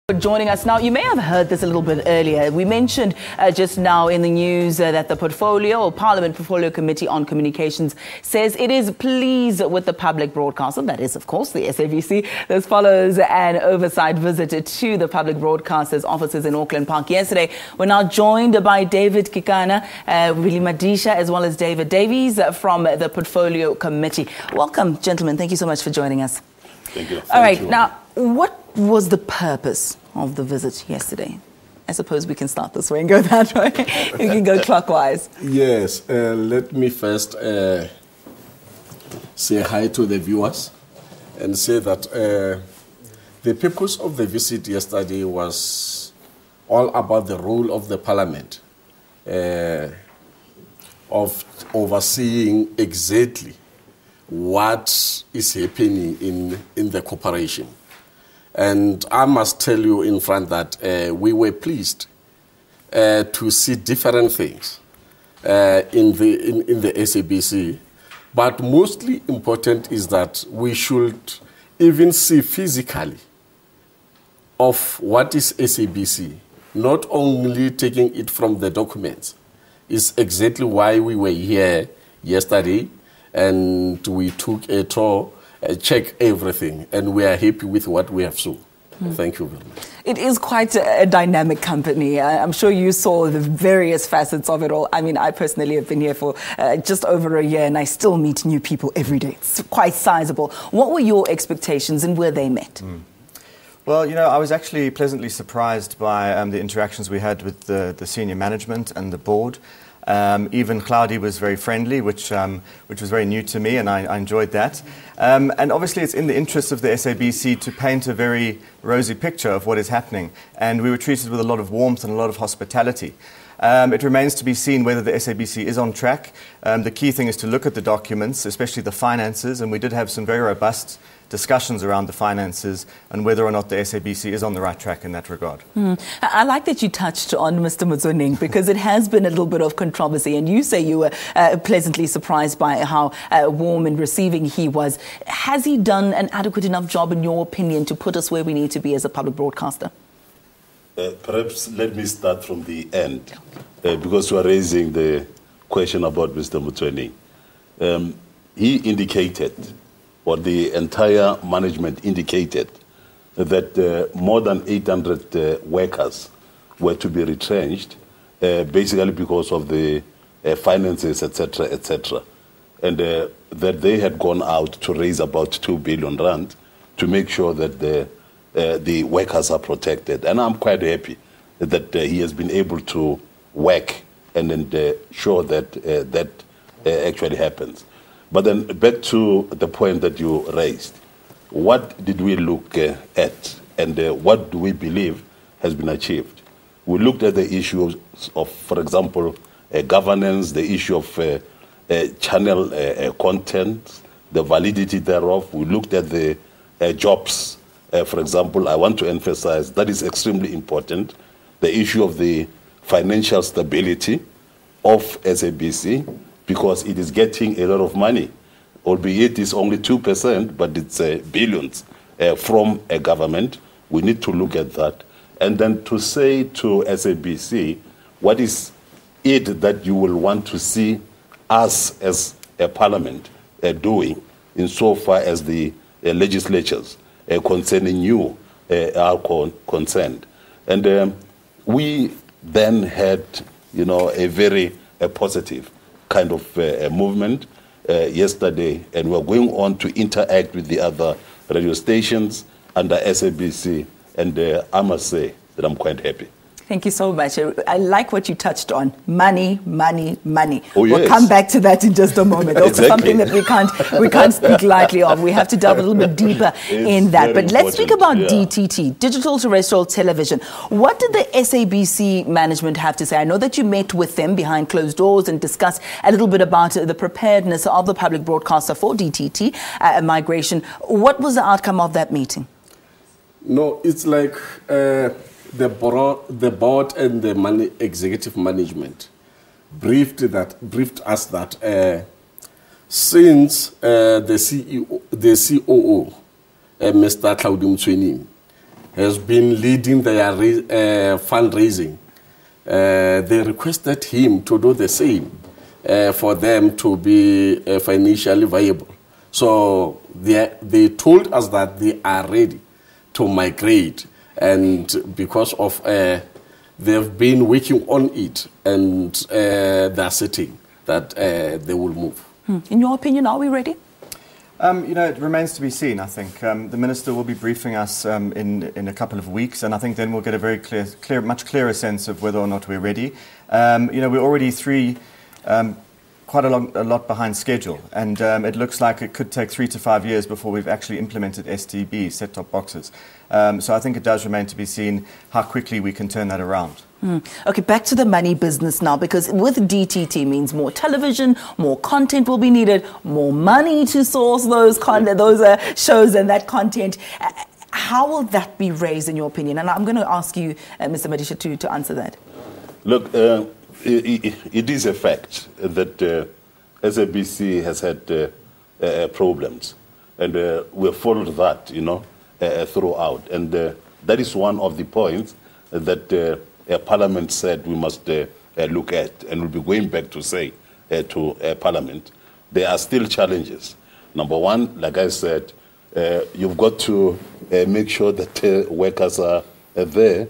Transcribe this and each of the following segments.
For joining us now. You may have heard this a little bit earlier. We mentioned just now in the news that the Parliament Portfolio Committee on Communications says it is pleased with the public broadcaster, that is of course the SABC. This follows an oversight visit to the public broadcaster's offices in Auckland Park yesterday. We're now joined by David Kekana, Willie, Madisha, as well as Davies from the Portfolio Committee. Welcome, gentlemen. Thank you so much for joining us. Thank you. All right, now, what was the purpose of the visit yesterday? I suppose we can start this way and go that way. We can go clockwise. Yes, let me first say hi to the viewers and say that the purpose of the visit yesterday was all about the role of the Parliament of overseeing exactly what is happening in the corporation. And I must tell you in front that we were pleased to see different things in the SABC. But mostly important is that we should even see physically of what is SABC, not only taking it from the documents. Is exactly why we were here yesterday and we took a tour, check everything, and we are happy with what we have seen. Thank you very much. It is quite a dynamic company. I'm sure you saw the various facets of it all. I mean, I personally have been here for just over a year and I still meet new people every day. It's quite sizable. What were your expectations and were they met? Well, you know, I was actually pleasantly surprised by the interactions we had with the senior management and the board. Even Cloudy was very friendly, which was very new to me, and I enjoyed that. And obviously it's in the interest of the SABC to paint a very rosy picture of what is happening. And we were treated with a lot of warmth and a lot of hospitality. It remains to be seen whether the SABC is on track. The key thing is to look at the documents, especially the finances, and we did have some very robust discussions around the finances and whether or not the SABC is on the right track in that regard. I like that you touched on Mr. Motsoeneng because it has been a little bit of controversy, and you say you were pleasantly surprised by how warm and receiving he was. Has he done an adequate enough job, in your opinion, to put us where we need to be as a public broadcaster? Perhaps let me start from the end, because you are raising the question about Mr. Motsoeneng. He indicated, or the entire management indicated, that more than 800 workers were to be retrenched, basically because of the finances, etc., etc., and that they had gone out to raise about 2 billion rand to make sure that the workers are protected. And I'm quite happy that he has been able to work and ensure that that actually happens. But then back to the point that you raised. What did we look at, and what do we believe has been achieved? We looked at the issues of, for example, governance, the issue of channel content, the validity thereof. We looked at the jobs. For example, I want to emphasize that is extremely important. The issue of the financial stability of SABC, because it is getting a lot of money, albeit it's only 2%, but it's billions from a government. We need to look at that. And then to say to SABC, what is it that you will want to see us as a parliament doing insofar as the legislatures concerning you are concerned. And we then had, you know, a very positive kind of movement yesterday, and we're going on to interact with the other radio stations under SABC, and I must say that I'm quite happy. Thank you so much. I like what you touched on. Money, money, money. Oh, yes. We'll come back to that in just a moment. Also Exactly. something that we can't speak lightly of. We have to delve a little bit deeper in that. But let's speak about DTT, Digital Terrestrial Television. What did the SABC management have to say? I know that you met with them behind closed doors and discussed a little bit about the preparedness of the public broadcaster for DTT migration. What was the outcome of that meeting? No, it's like the board and the executive management briefed us that since the COO, Mr. Claudio Motsoeneng, has been leading their fundraising. They requested him to do the same for them to be financially viable. So they told us that they are ready to migrate, and because of they've been working on it, and they're sitting that they will move. In your opinion, are we ready? It remains to be seen, I think. The Minister will be briefing us in a couple of weeks, and I think then we'll get a very much clearer sense of whether or not we're ready. We're already quite a lot behind schedule, and it looks like it could take 3 to 5 years before we've actually implemented STB, set-top boxes. So I think it does remain to be seen how quickly we can turn that around. Okay, back to the money business now, because with DTT means more television, more content will be needed, more money to source those shows and that content. How will that be raised, in your opinion? And I'm going to ask you, Mr. Madisha, to answer that. Look, it is a fact that SABC has had problems, and we've followed that, throughout. And that is one of the points that Parliament said we must look at, and we'll be going back to say to Parliament. There are still challenges. Number one, like I said, you've got to make sure that workers are there.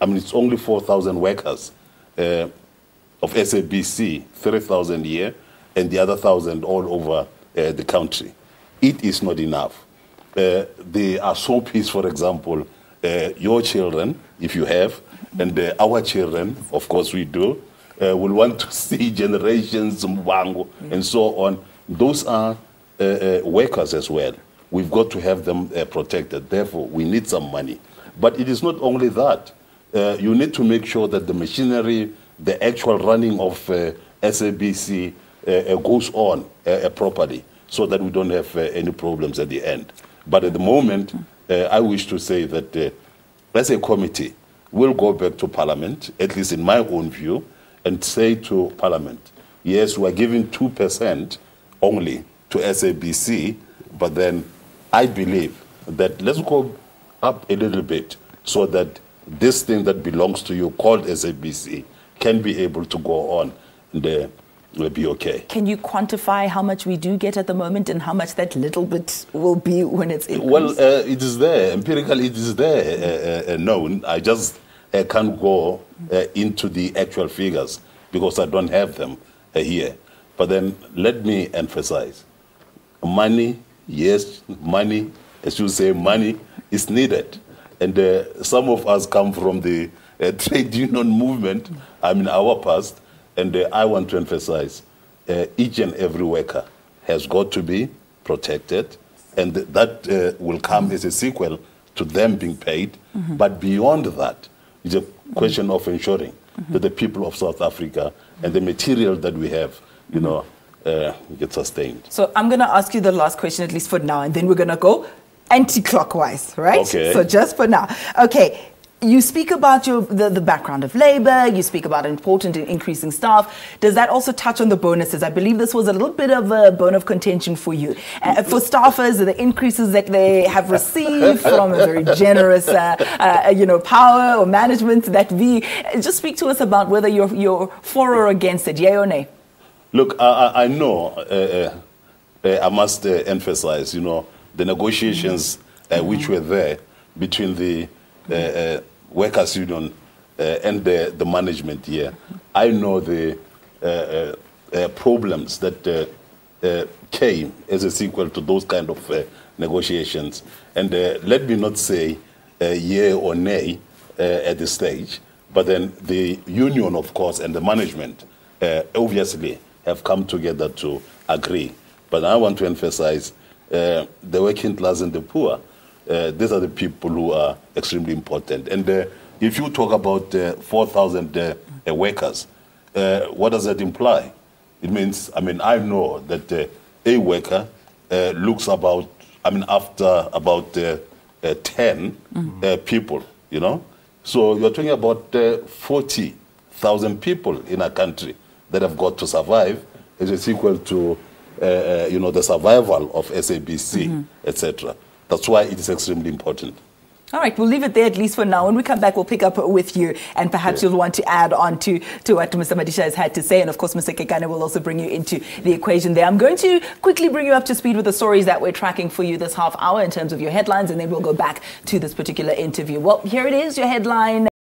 I mean, it's only 4,000 workers of SABC, 3,000 here, and the other 1,000 all over the country. It is not enough. There are SOPs, for example, your children, if you have, and our children, of course we do, will want to see generations, Mwango, and so on. Those are workers as well. We've got to have them protected. Therefore, we need some money. But it is not only that. You need to make sure that the machinery, the actual running of SABC goes on properly, so that we don't have any problems at the end. But at the moment, I wish to say that as a committee, we'll go back to Parliament, at least in my own view, and say to Parliament, yes, we're giving 2% only to SABC, but then I believe that let's go up a little bit so that this thing that belongs to you called SABC can be able to go on and will be okay. Can you quantify how much we do get at the moment and how much that little bit will be when it's increased? Well, it is there. Empirically, it is there known. I just can't go into the actual figures because I don't have them here. But then let me emphasize, money, yes, money, as you say, money is needed. And some of us come from the trade union movement, our past, and I want to emphasize, each and every worker has got to be protected, and that will come as a sequel to them being paid. But beyond that, it's a question of ensuring that the people of South Africa and the material that we have, get sustained. So I'm going to ask you the last question, at least for now, and then we're going to go anti-clockwise, right? Okay. So just for now. Okay. You speak about the background of labor, you speak about important increasing staff. Does that also touch on the bonuses? I believe this was a little bit of a bone of contention for you. For staffers, the increases that they have received from a very generous power or management that we... Just speak to us about whether you're for or against it, yay or nay? Look, I know, I must emphasize, the negotiations which were there between the workers' union and the management here. I know the problems that came as a sequel to those kind of negotiations. And let me not say yea or nay at this stage, but then the union, of course, and the management obviously have come together to agree. But I want to emphasize the working class and the poor. These are the people who are extremely important. And if you talk about 4,000 workers, what does that imply? It means, I know that a worker looks about, after about 10 people, So you're talking about 40,000 people in a country that have got to survive as a sequel to, the survival of SABC, etc. That's why it is extremely important. All right, we'll leave it there at least for now. When we come back, we'll pick up with you, and perhaps you'll want to add on to what Mr. Madisha has had to say. And of course, Mr. Kekana will also bring you into the equation there. I'm going to quickly bring you up to speed with the stories that we're tracking for you this half hour in terms of your headlines, and then we'll go back to this particular interview. Well, here it is, your headline.